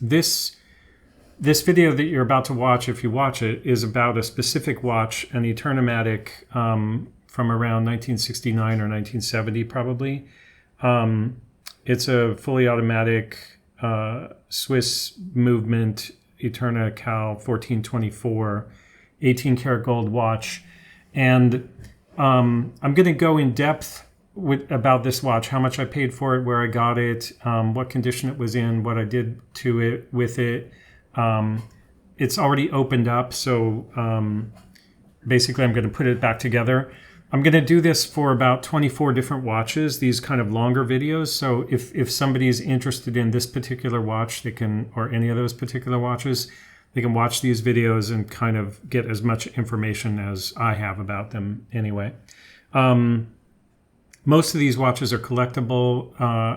This video that you're about to watch, if you watch it, is about a specific watch, an Eterna-Matic from around 1969 or 1970 probably. It's a fully automatic Swiss movement Eterna Cal 1424 18 karat gold watch. And I'm going to go in depth about this watch, how much I paid for it, where I got it, what condition it was in, what I did to it with it. It's already opened up, so basically I'm going to put it back together. I'm going to do this for about 24 different watches, these kind of longer videos. So if somebody's interested in this particular watch, they can, or any of those particular watches, they can watch these videos and kind of get as much information as I have about them anyway. Most of these watches are collectible.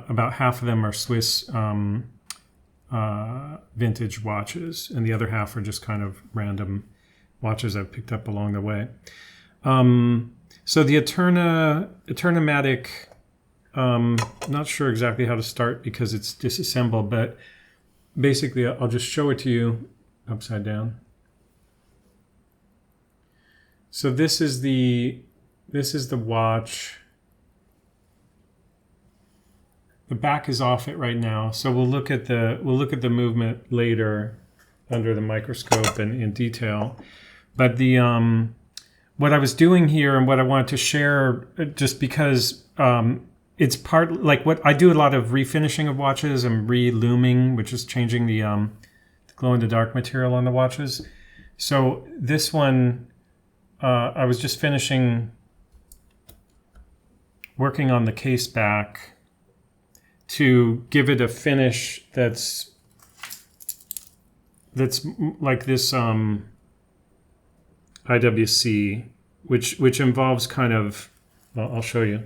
About half of them are Swiss vintage watches, and the other half are just kind of random watches I've picked up along the way. So the Eterna-Matic, not sure exactly how to start because it's disassembled, but basically I'll just show it to you upside down. So this is the watch. The back is off it right now, so we'll look at the movement later under the microscope and in detail. But the what I was doing here and what I wanted to share, just because it's part, like what I do a lot of refinishing of watches and reluming, which is changing the glow-in-the-dark material on the watches. So this one, I was just working on the case back to give it a finish that's like this IWC, which involves kind of, well, I'll show you.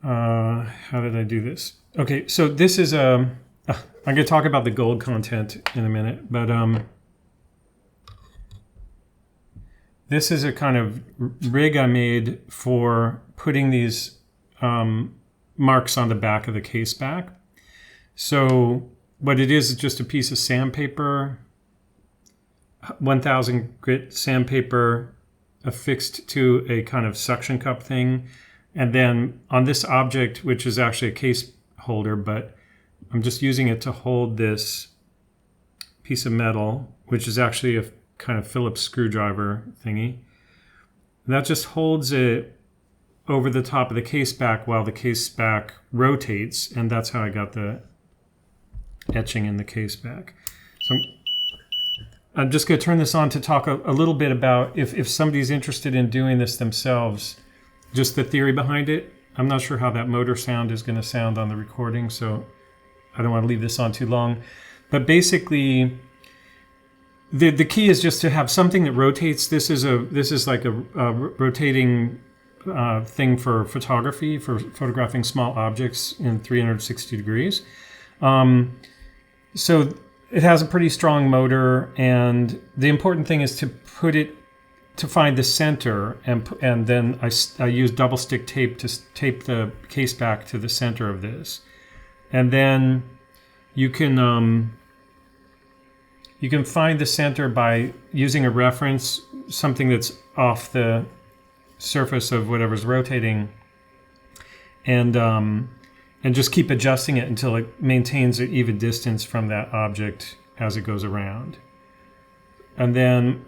How did I do this? Okay, so this is I'm going to talk about the gold content in a minute, but this is a kind of rig I made for putting these marks on the back of the case back. So what it is just a piece of sandpaper, 1000 grit sandpaper affixed to a kind of suction cup thing. And then on this object, which is actually a case holder, but I'm just using it to hold this piece of metal, which is actually a kind of Phillips screwdriver thingy. And that just holds it over the top of the case back while the case back rotates, and that's how I got the etching in the case back. So I'm just going to turn this on to talk a little bit about if somebody's interested in doing this themselves, just the theory behind it. I'm not sure how that motor sound is going to sound on the recording, so I don't want to leave this on too long. But basically, the key is just to have something that rotates. This is like a rotating thing for photography, for photographing small objects in 360 degrees. So it has a pretty strong motor, and the important thing is to put it, to find the center, and then I use double stick tape to tape the case back to the center of this. And then you can find the center by using a reference, something that's off the surface of whatever's rotating, and just keep adjusting it until it maintains an even distance from that object as it goes around. And then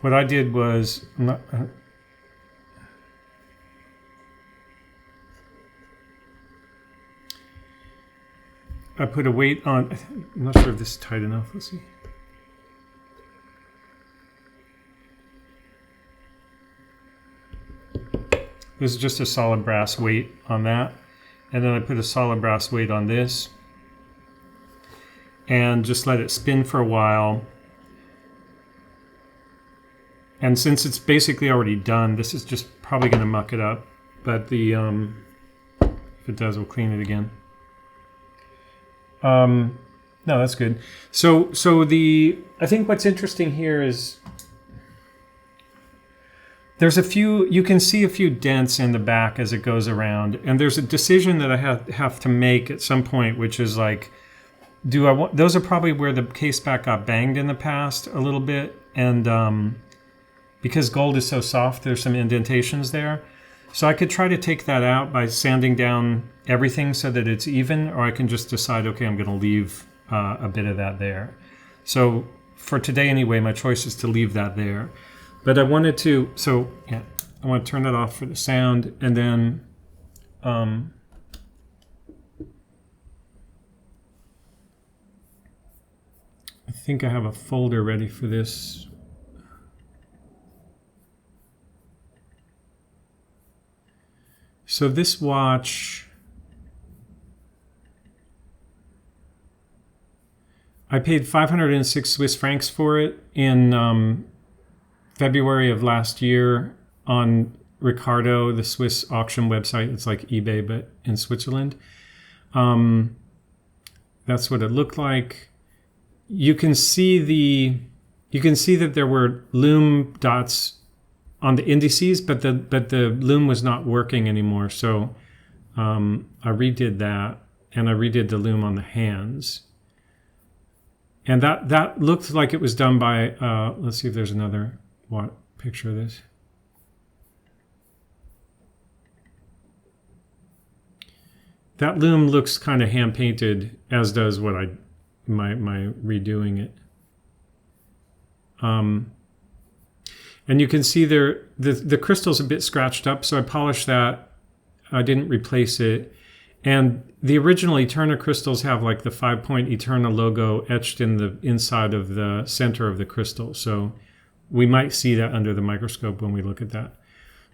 what I did was I put a weight on. I'm not sure if this is tight enough. Let's see. This is just a solid brass weight on that. And then I put a solid brass weight on this. And just let it spin for a while. And since it's basically already done, this is just probably going to muck it up. But the if it does, we'll clean it again. No, that's good. So I think what's interesting here is there's a few, you can see a few dents in the back as it goes around. And there's a decision that I have to make at some point, which is like, do I want, those are probably where the case back got banged in the past a little bit. And because gold is so soft, there's some indentations there. So I could try to take that out by sanding down everything so that it's even, or I can just decide, okay, I'm going to leave a bit of that there. So for today anyway, my choice is to leave that there. But I wanted to, so yeah, I want to turn that off for the sound, and then I think I have a folder ready for this. So this watch, I paid 506 Swiss francs for it in February of last year on Ricardo, the Swiss auction website. It's like eBay, but in Switzerland. That's what it looked like. You can see that there were lume dots on the indices, but the lume was not working anymore. So I redid that, and I redid the lume on the hands. And that looked like it was done by, let's see if there's another picture of this. That lume looks kind of hand painted, as does what my redoing it. And you can see there the crystal's a bit scratched up, so I polished that. I didn't replace it. And the original Eterna crystals have like the 5-point Eterna logo etched in the inside of the center of the crystal. So we might see that under the microscope when we look at that.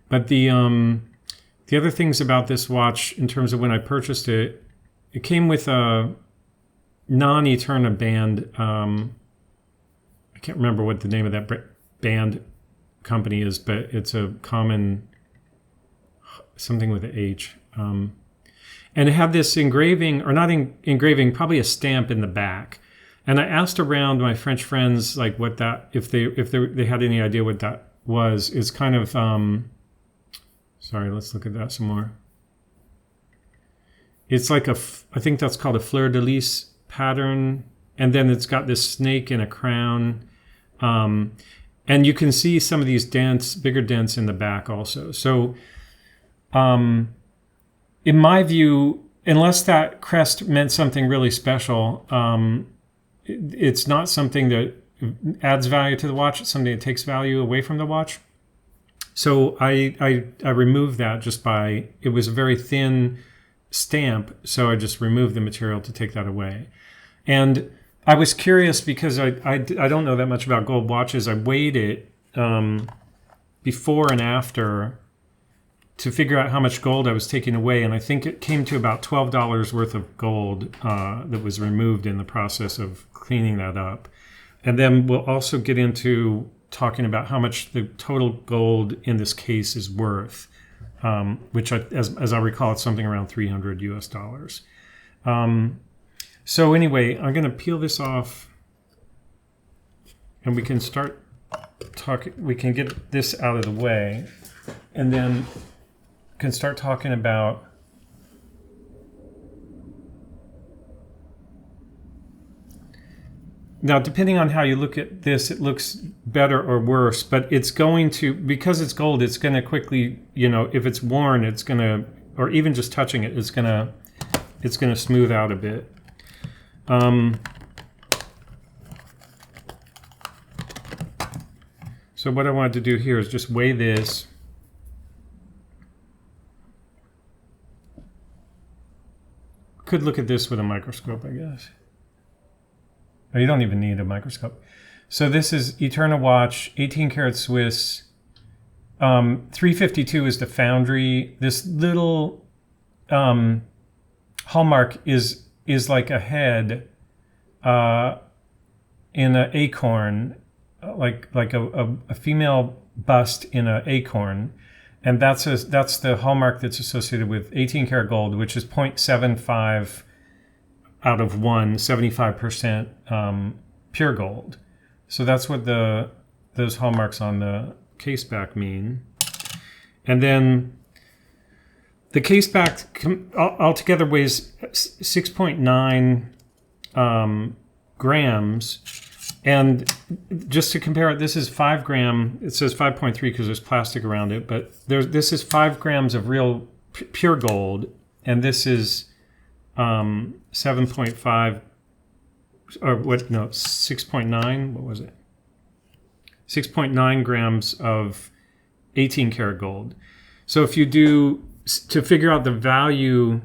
But the other things about this watch, in terms of when I purchased it, it came with a non-Eterna band. I can't remember what the name of that band company is, but it's a common something with an H. And it had this engraving, or not engraving, probably a stamp in the back. And I asked around my French friends, like, what that, if they had any idea what that was. It's kind of, sorry, let's look at that some more. It's like I think that's called a fleur-de-lis pattern. And then it's got this snake in a crown. And you can see some of these dents, bigger dents in the back also. So, in my view, unless that crest meant something really special, it's not something that adds value to the watch. It's something that takes value away from the watch. So I removed that just by, it was a very thin stamp, so I just removed the material to take that away. And I was curious because I don't know that much about gold watches. I weighed it before and after to figure out how much gold I was taking away, and I think it came to about $12 worth of gold that was removed in the process of cleaning that up. And then we'll also get into talking about how much the total gold in this case is worth, which, as I recall, it's something around $300 US. So anyway, I'm going to peel this off, and we can start talking. We can get this out of the way, and then can start talking about now, depending on how you look at this, it looks better or worse, but it's going to, because it's gold, it's going to quickly, you know, if it's worn, it's going to, or even just touching it, it's going to smooth out a bit. So what I wanted to do here is just weigh this. Could look at this with a microscope, I guess. Oh, you don't even need a microscope. So this is Eterna watch, 18 karat Swiss. 352 is the foundry. This little hallmark is like a head in an acorn, like a female bust in an acorn. And that's the hallmark that's associated with 18 karat gold, which is 0.75 out of 75% pure gold. So that's what those hallmarks on the case back mean. And then the case back altogether weighs 6.9 grams. And just to compare it, this is 5 gram. It says 5.3 because there's plastic around it, but this is 5 grams of real pure gold, and this is 7.5 or what? No, 6.9. What was it? 6.9 grams of 18 karat gold. So if you do, to figure out the value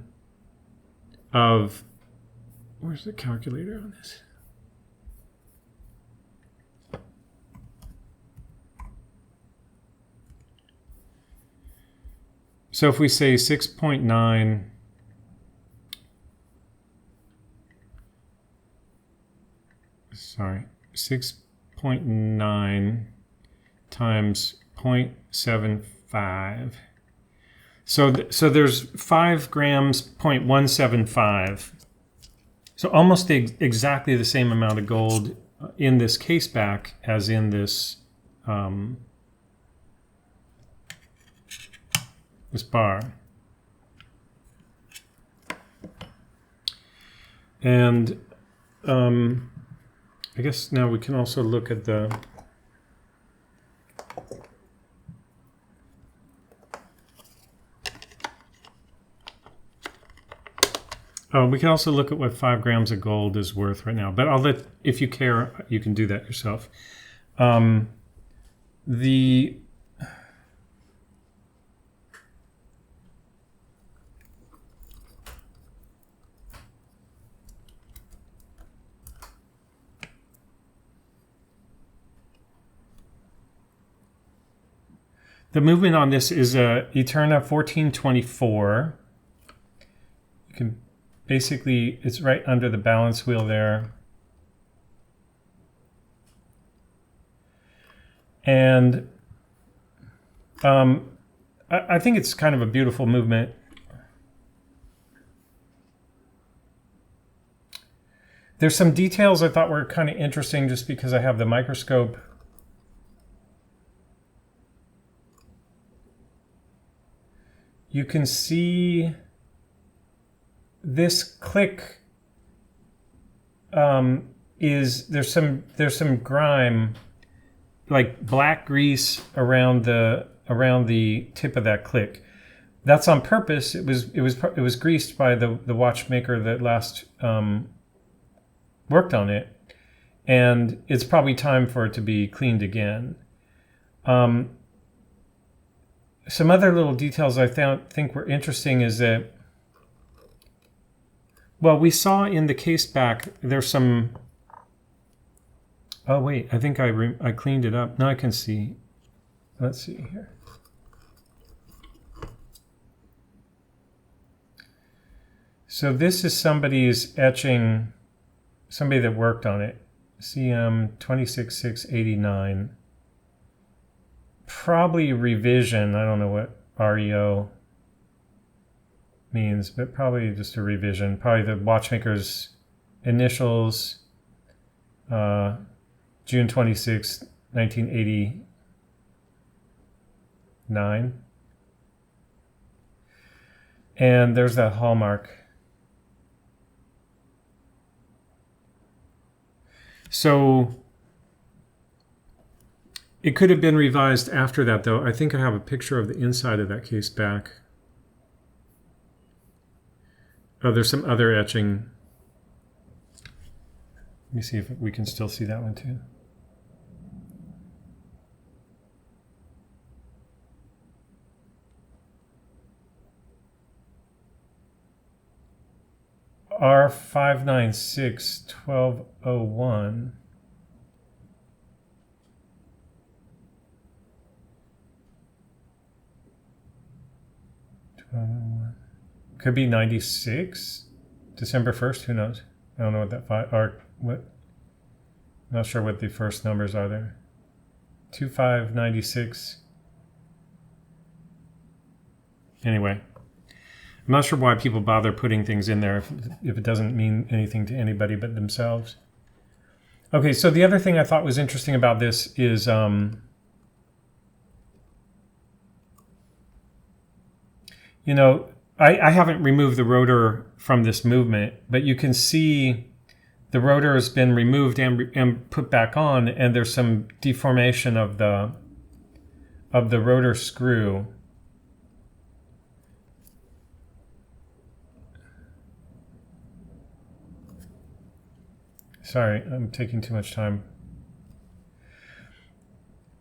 of, where's the calculator on this? So if we say 6.9 6.9 times 0.75. So there's 5 grams, 0.175. So almost exactly the same amount of gold in this case back as in this this bar. And I guess now we can also look at the we can also look at what 5 grams of gold is worth right now. But I'll let, if you care, you can do that yourself. The movement on this is a Eterna 1424. You can basically, it's right under the balance wheel there. And I think it's kind of a beautiful movement. There's some details I thought were kind of interesting just because I have the microscope. You can see this click there's some grime, like black grease around the tip of that click. That's on purpose. It was greased by the watchmaker that last worked on it, and it's probably time for it to be cleaned again. Some other little details I think were interesting is that, well, we saw in the case back, there's some, oh wait, I think I cleaned it up. Now I can see, let's see here. So this is somebody's etching, somebody that worked on it, CM 26689. Probably revision. I don't know what REO means, but probably just a revision. Probably the watchmaker's initials, June 26, 1989. And there's that hallmark. So it could have been revised after that, though. I think I have a picture of the inside of that case back. Oh, there's some other etching. Let me see if we can still see that one too. R596-1201. Could be 96, December 1st. Who knows? I don't know what that what. I'm not sure what the first numbers are there. 2596. Anyway, I'm not sure why people bother putting things in there if it doesn't mean anything to anybody but themselves. Okay, so the other thing I thought was interesting about this is you know, I haven't removed the rotor from this movement, but you can see the rotor has been removed and put back on, and there's some deformation of the rotor screw. Sorry, I'm taking too much time.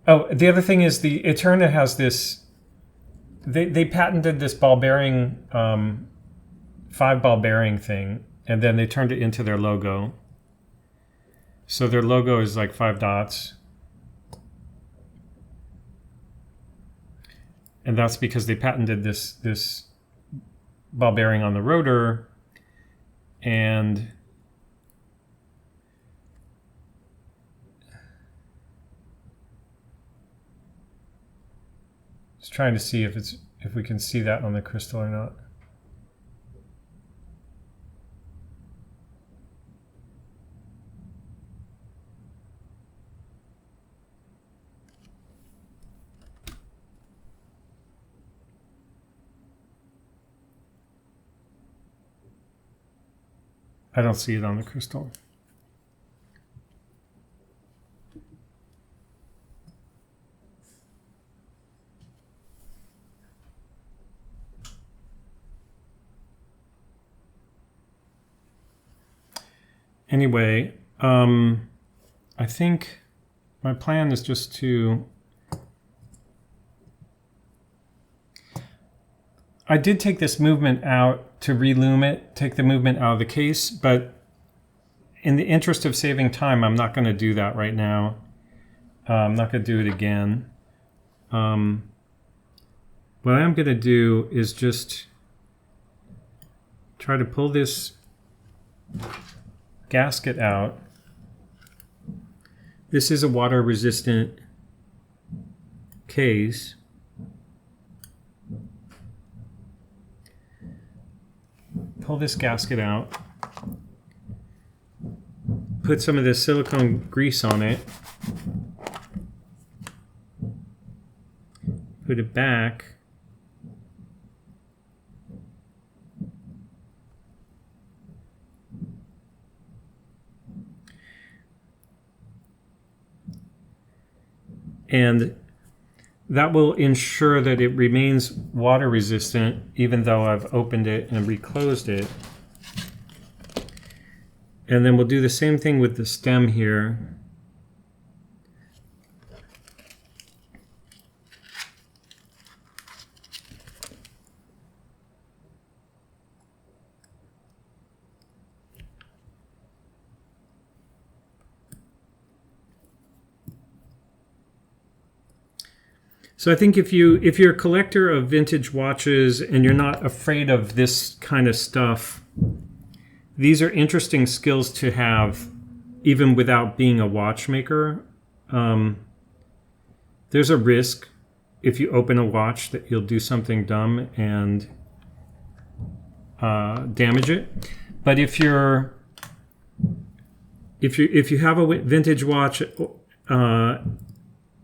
Oh, the other thing is the Eterna has this, they patented this ball bearing, 5-ball bearing thing, and then they turned it into their logo. So their logo is like 5 dots. And that's because they patented this ball bearing on the rotor, and just trying to see if we can see that on the crystal or not. I don't see it on the crystal. Anyway, I think my plan is just to... I did take this movement out to relume it, take the movement out of the case, but in the interest of saving time, I'm not going to do that right now. I'm not going to do it again. What I am going to do is just try to pull this gasket out. This is a water resistant case. Pull this gasket out. Put some of this silicone grease on it. Put it back. And that will ensure that it remains water resistant even though I've opened it and reclosed it. And then we'll do the same thing with the stem here. So I think if you're a collector of vintage watches and you're not afraid of this kind of stuff, these are interesting skills to have even without being a watchmaker. There's a risk if you open a watch that you'll do something dumb and damage it. But if you have a vintage watch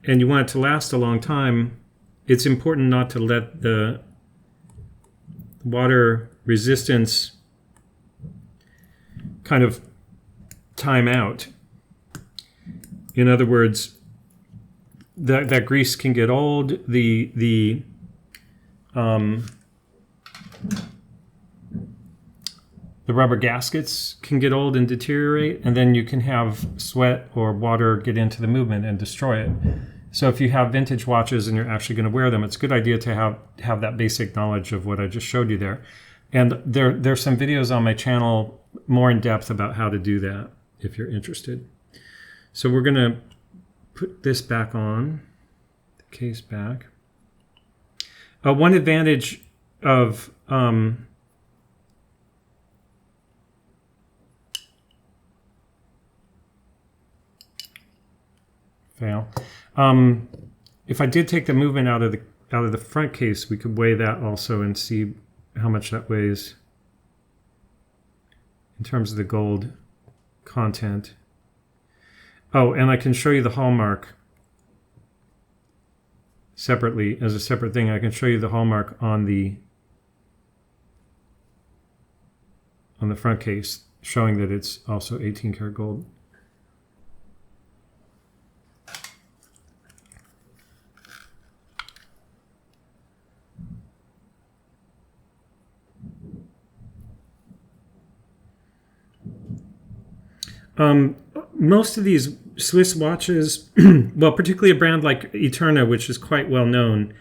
and you want it to last a long time, it's important not to let the water resistance kind of time out. In other words, that grease can get old. The rubber gaskets can get old and deteriorate, and then you can have sweat or water get into the movement and destroy it. So if you have vintage watches and you're actually going to wear them, it's a good idea to have that basic knowledge of what I just showed you there. And there's some videos on my channel more in depth about how to do that if you're interested. So we're going to put this back on, the case back. One advantage of fail. If I did take the movement out of the front case, we could weigh that also and see how much that weighs in terms of the gold content. Oh, and I can show you the hallmark separately as a separate thing. I can show you the hallmark on the on the front case, showing that it's also 18 karat gold. Most of these Swiss watches, well, particularly a brand like Eterna, which is quite well known.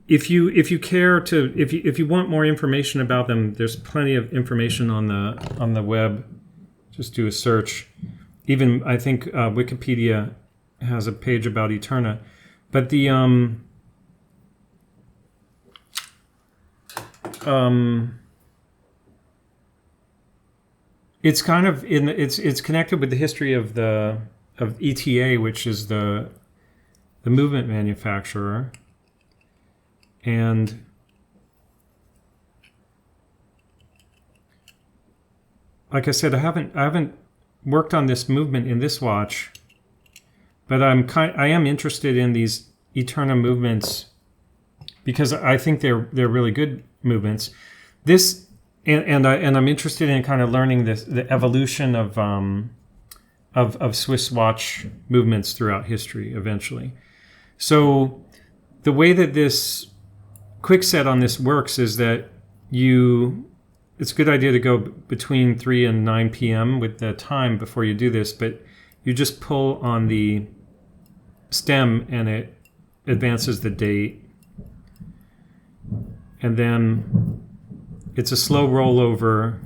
If you care to, if you want more information about them, there's plenty of information on the web. Just do a search. Even I think Wikipedia has a page about Eterna, but the it's kind of it's connected with the history of ETA, which is the movement manufacturer, and like I said, I haven't worked on this movement in this watch, but I am interested in these Eterna movements because I think they're really good movements. This. And I'm interested in kind of learning the evolution of Swiss watch movements throughout history eventually. So the way that this quick set on this works is that it's a good idea to go between 3 and 9 p.m. with the time before you do this, but you just pull on the stem and it advances the date. And then it's a slow rollover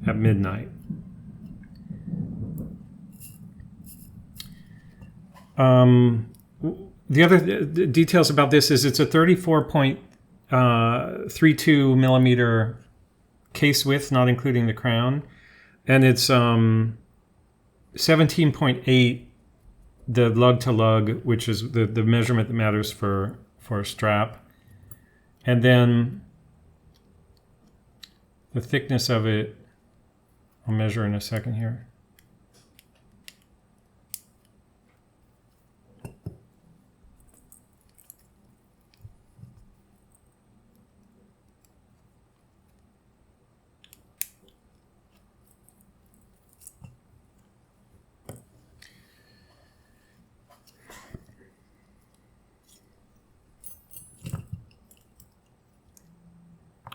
at midnight. The other details about this is it's a 34.32 millimeter case width, not including the crown, and it's 17.8 the lug-to-lug, which is the measurement that matters for a strap, and then the thickness of it, I'll measure in a second here.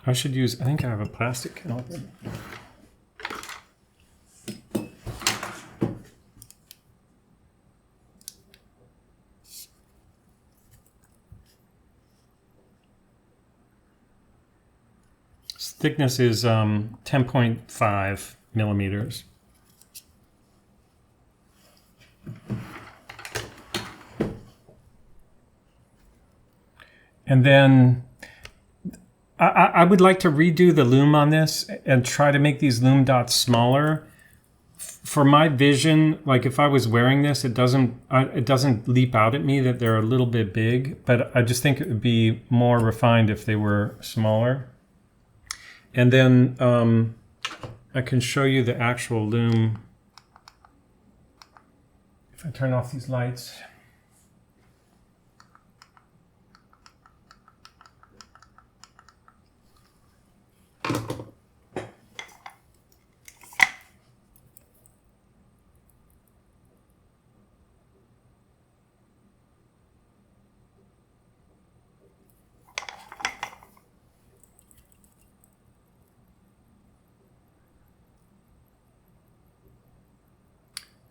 I think I have a plastic caliper. Its thickness is 10.5 millimeters. And then I would like to redo the loom on this and try to make these loom dots smaller. For my vision, like if I was wearing this, it doesn't leap out at me that they're a little bit big, but I just think it would be more refined if they were smaller. And then I can show you the actual loom. If I turn off these lights.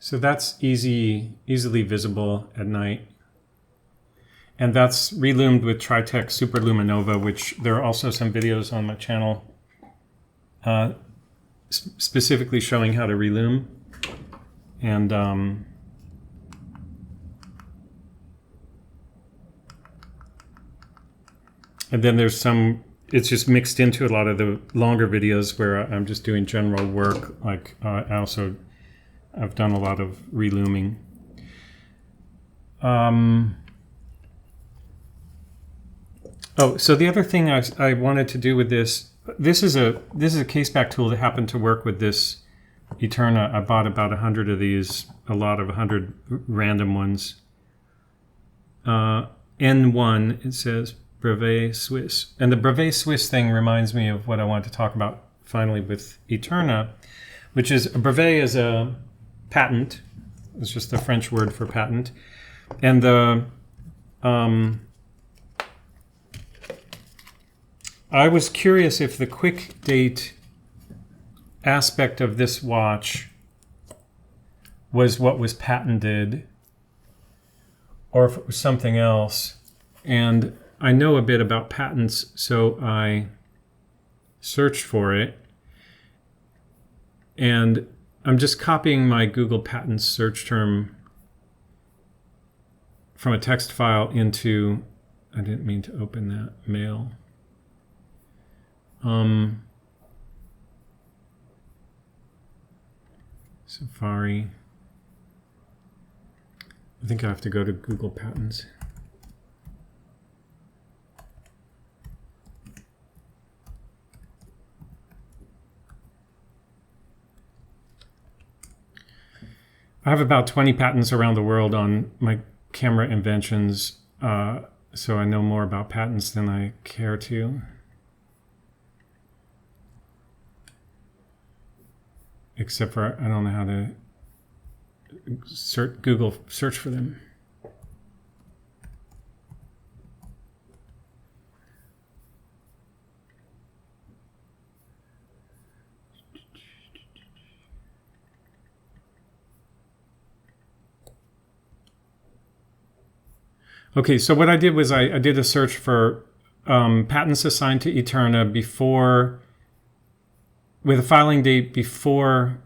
So that's easily visible at night. And that's reloomed with Tritech Super-LumiNova, which there are also some videos on my channel specifically showing how to reloom. And then there's it's just mixed into a lot of the longer videos where I'm just doing general work. Like I've done a lot of relooming. So the other thing I wanted to do with this is a case back tool that happened to work with this Eterna. I bought about 100 of these, a lot of 100 random ones. N1 it says, Brevet Suisse. And the Brevet Suisse thing reminds me of what I want to talk about finally with Eterna, which is a brevet is a patent. It's just the French word for patent. And the I was curious if the quick date aspect of this watch was what was patented or if it was something else. And I know a bit about patents, so I searched for it. And I'm just copying my Google Patents search term from a text file into, I didn't mean to open that mail. Safari. I think I have to go to Google Patents. I have about 20 patents around the world on my camera inventions, so I know more about patents than I care to. Except for I don't know how to Google search for them. Okay, so what I did was I did a search for patents assigned to Eterna before, with a filing date before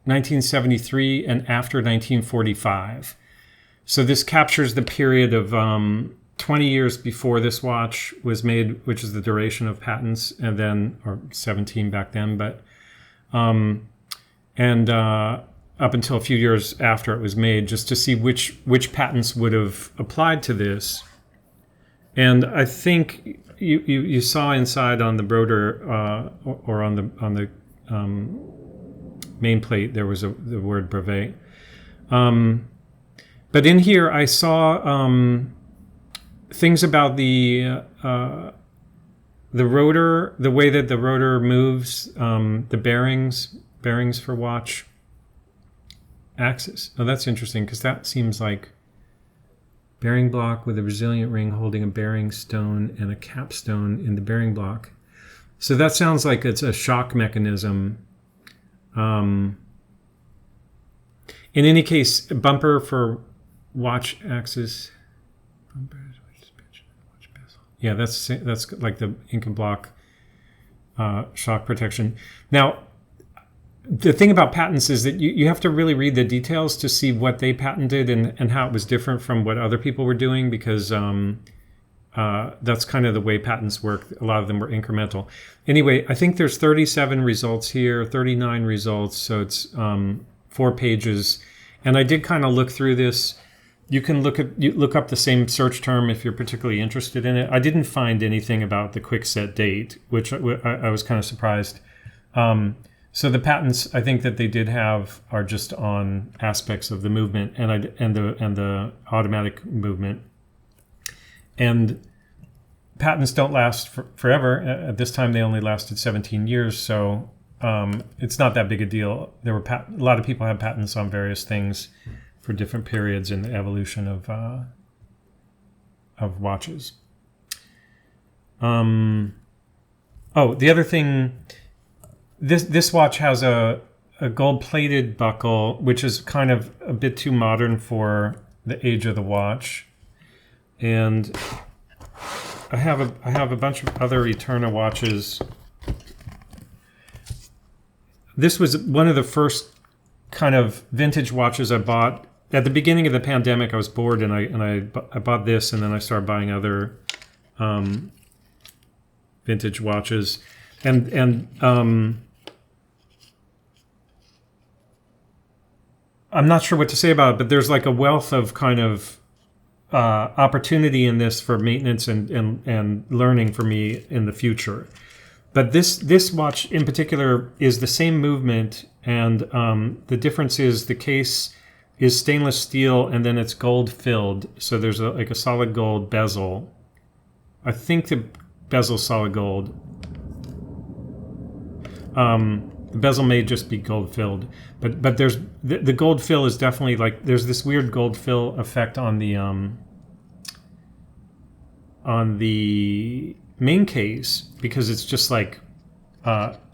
1973 and after 1945. So this captures the period of 20 years before this watch was made, which is the duration of patents, and then, or 17 back then, but, up until a few years after it was made, just to see which patents would have applied to this. And I think you saw inside on the broder or on the main plate there was the word brevet. But in here I saw things about the rotor, the way that the rotor moves, the bearings for watch axis. Oh, that's interesting, because that seems like bearing block with a resilient ring holding a bearing stone and a capstone in the bearing block. So that sounds like it's a shock mechanism. In any case, a bumper for watch axis. Yeah, that's like the Inca block shock protection. Now, the thing about patents is that you have to really read the details to see what they patented and how it was different from what other people were doing, because that's kind of the way patents work. A lot of them were incremental. Anyway, I think there's 37 results here, 39 results, so it's 4 pages. And I did kind of look through this. You can look up the same search term if you're particularly interested in it. I didn't find anything about the quick set date, which I was kind of surprised. So the patents I think that they did have are just on aspects of the movement and the automatic movement. And patents don't last forever. At this time, they only lasted 17 years, so it's not that big a deal. There were a lot of people had patents on various things for different periods in the evolution of watches. Oh, the other thing. This watch has a gold-plated buckle, which is kind of a bit too modern for the age of the watch. And I have a bunch of other Eterna watches. This was one of the first kind of vintage watches I bought at the beginning of the pandemic. I was bored and I bought this, and then I started buying other vintage watches. And I'm not sure what to say about it, but there's like a wealth of kind of opportunity in this for maintenance and learning for me in the future. But this watch in particular is the same movement, and the difference is the case is stainless steel and then it's gold filled. So there's like a solid gold bezel. I think the bezel's solid gold. The bezel may just be gold filled, but there's the gold fill is definitely like there's this weird gold fill effect on the main case because it's just like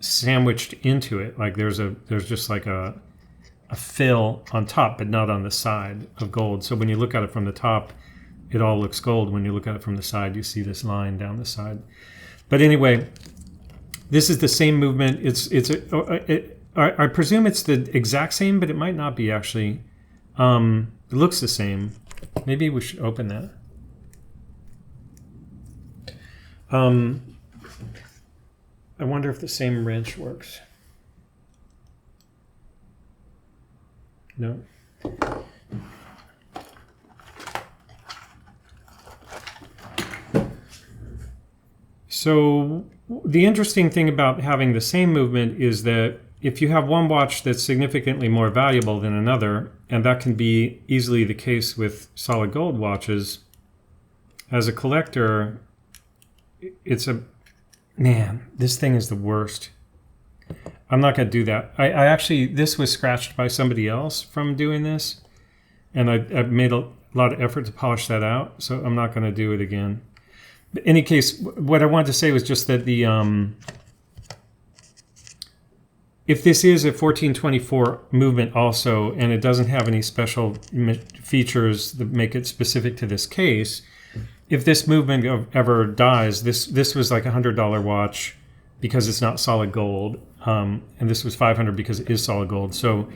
sandwiched into it. Like there's just like a fill on top, but not on the side of gold. So when you look at it from the top, it all looks gold. When you look at it from the side, you see this line down the side. But anyway, this is the same movement. I presume it's the exact same, but it might not be actually. It looks the same. Maybe we should open that. I wonder if the same wrench works. No. So the interesting thing about having the same movement is that if you have one watch that's significantly more valuable than another, and that can be easily the case with solid gold watches, as a collector, it's a... Man, this thing is the worst. I'm not going to do that. I actually, this was scratched by somebody else from doing this, and I've made a lot of effort to polish that out, so I'm not going to do it again. But in any case, what I wanted to say was just that the if this is a 1424 movement also, and it doesn't have any special features that make it specific to this case, if this movement ever dies, this was like $100 watch because it's not solid gold, and this was $500 because it is solid gold. So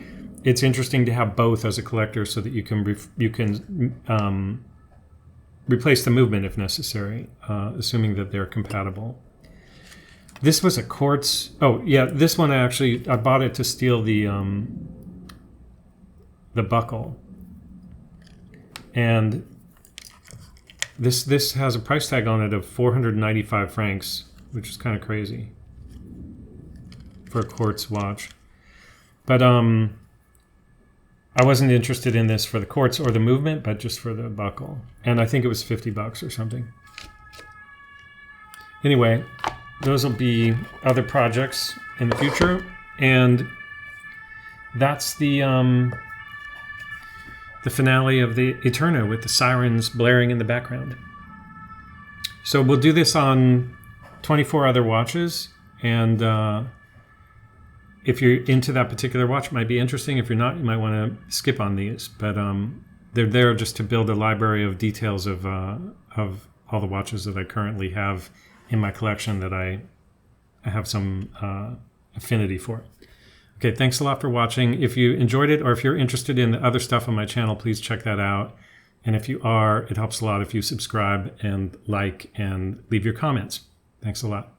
it's interesting to have both as a collector so that you can replace the movement if necessary, assuming that they're compatible. This was a quartz. Oh yeah, this one I bought it to steal the buckle, and this has a price tag on it of 495 francs, which is kind of crazy for a quartz watch. But I wasn't interested in this for the quartz or the movement, but just for the buckle, and I think it was $50 or something. Anyway, those will be other projects in the future, and that's the finale of the Eterna with the sirens blaring in the background. So we'll do this on 24 other watches, and if you're into that particular watch, it might be interesting. If you're not, you might want to skip on these, but they're there just to build a library of details of all the watches that I currently have in my collection that I have some affinity for. Okay, thanks a lot for watching. If you enjoyed it or if you're interested in the other stuff on my channel, please check that out. And if you are, it helps a lot if you subscribe and like and leave your comments. Thanks a lot.